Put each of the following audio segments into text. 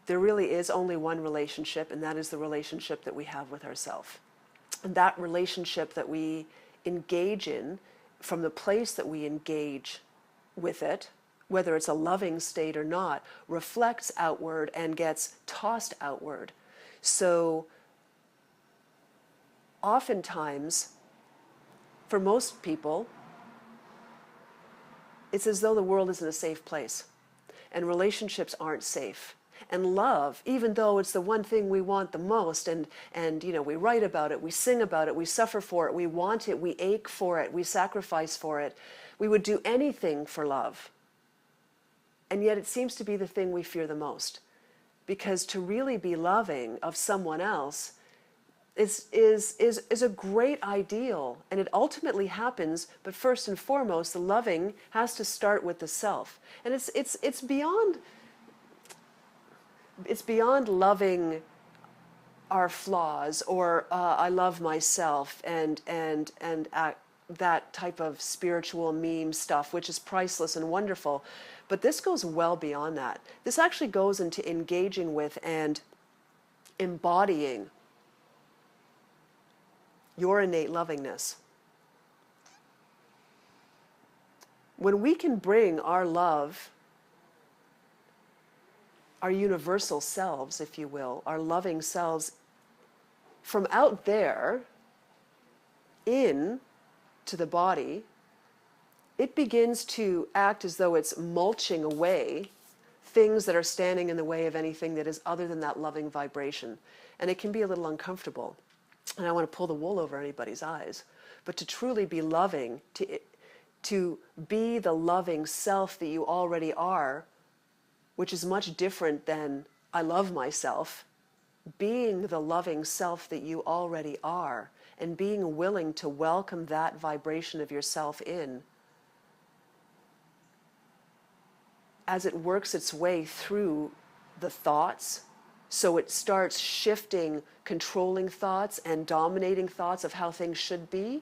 there really is only one relationship, and that is the relationship that we have with ourselves. And that relationship that we engage in, from the place that we engage with it, whether it's a loving state or not, reflects outward and gets tossed outward. So oftentimes, for most people, it's as though the world isn't a safe place, and relationships aren't safe. And love, even though it's the one thing we want the most, and we write about it, we sing about it, we suffer for it, we want it, we ache for it, we sacrifice for it, we would do anything for love. And yet it seems to be the thing we fear the most. Because to really be loving of someone else is a great ideal, and it ultimately happens, but first and foremost, the loving has to start with the self. And it's beyond loving our flaws, or I love myself, and that type of spiritual meme stuff, which is priceless and wonderful. But this goes well beyond that. This actually goes into engaging with and embodying your innate lovingness. When we can bring our love, our universal selves, if you will, our loving selves, from out there in to the body, it begins to act as though it's mulching away things that are standing in the way of anything that is other than that loving vibration. And it can be a little uncomfortable. And I want to pull the wool over anybody's eyes. But to truly be loving, to be the loving self that you already are, which is much different than I love myself, being the loving self that you already are, and being willing to welcome that vibration of yourself in, as it works its way through the thoughts. So it starts shifting, controlling thoughts and dominating thoughts of how things should be,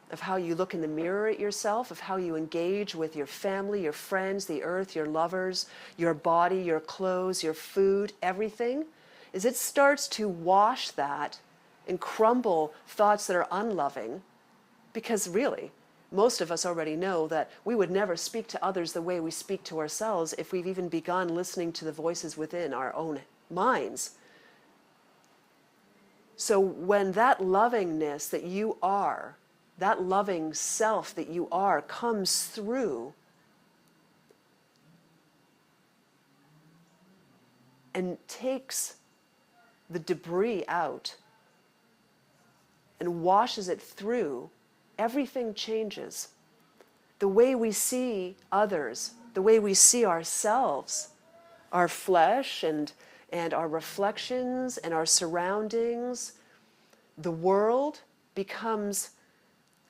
of how you look in the mirror at yourself, of how you engage with your family, your friends, the earth, your lovers, your body, your clothes, your food, everything, is it starts to wash that and crumble thoughts that are unloving. Because really, most of us already know that we would never speak to others the way we speak to ourselves if we've even begun listening to the voices within our own minds. So when that lovingness that you are, that loving self that you are, comes through and takes the debris out and washes it through, everything changes. The way we see others, the way we see ourselves, our flesh and our reflections and our surroundings, the world becomes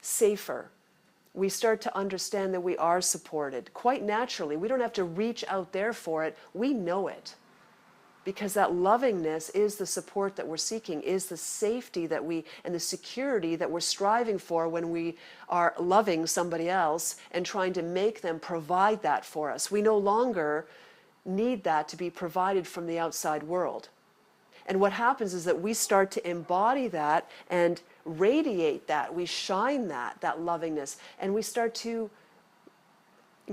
safer. We start to understand that we are supported quite naturally. We don't have to reach out there for it. We know it. Because that lovingness is the support that we're seeking, is the safety that and the security that we're striving for when we are loving somebody else and trying to make them provide that for us. We no longer need that to be provided from the outside world. And what happens is that we start to embody that and radiate that. We shine that lovingness, and we start to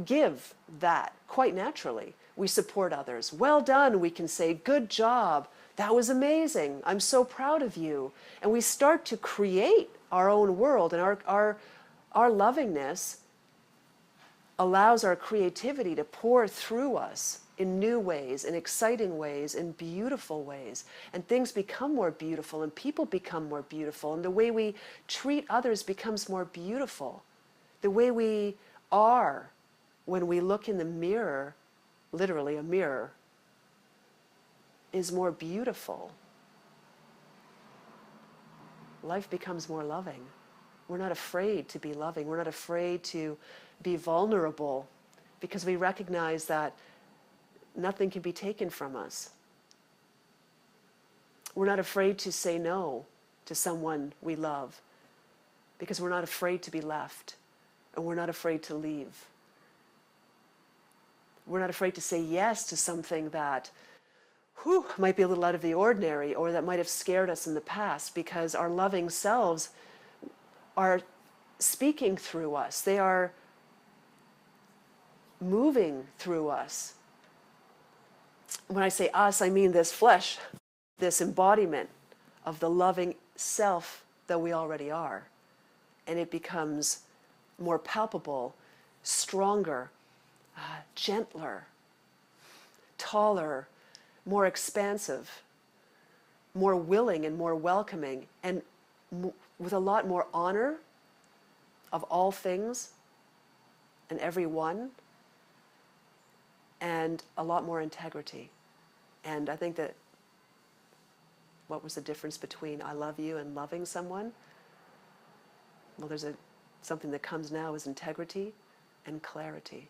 give that quite naturally. We support others. Well done, we can say, good job, that was amazing, I'm so proud of you. And we start to create our own world, and our lovingness allows our creativity to pour through us in new ways, in exciting ways, in beautiful ways. And things become more beautiful, and people become more beautiful, and the way we treat others becomes more beautiful. The way we are when we look in the mirror, literally a mirror, is more beautiful. Life becomes more loving. We're not afraid to be loving. We're not afraid to be vulnerable, because we recognize that nothing can be taken from us. We're not afraid to say no to someone we love, because we're not afraid to be left, and we're not afraid to leave. We're not afraid to say yes to something that might be a little out of the ordinary, or that might have scared us in the past, because our loving selves are speaking through us. They are moving through us. When I say us, I mean this flesh, this embodiment of the loving self that we already are. And it becomes more palpable, stronger, gentler, taller, more expansive, more willing and more welcoming, and with a lot more honor of all things and everyone, and a lot more integrity. And I think that what was the difference between I love you and loving someone? Well, there's something that comes now is integrity and clarity.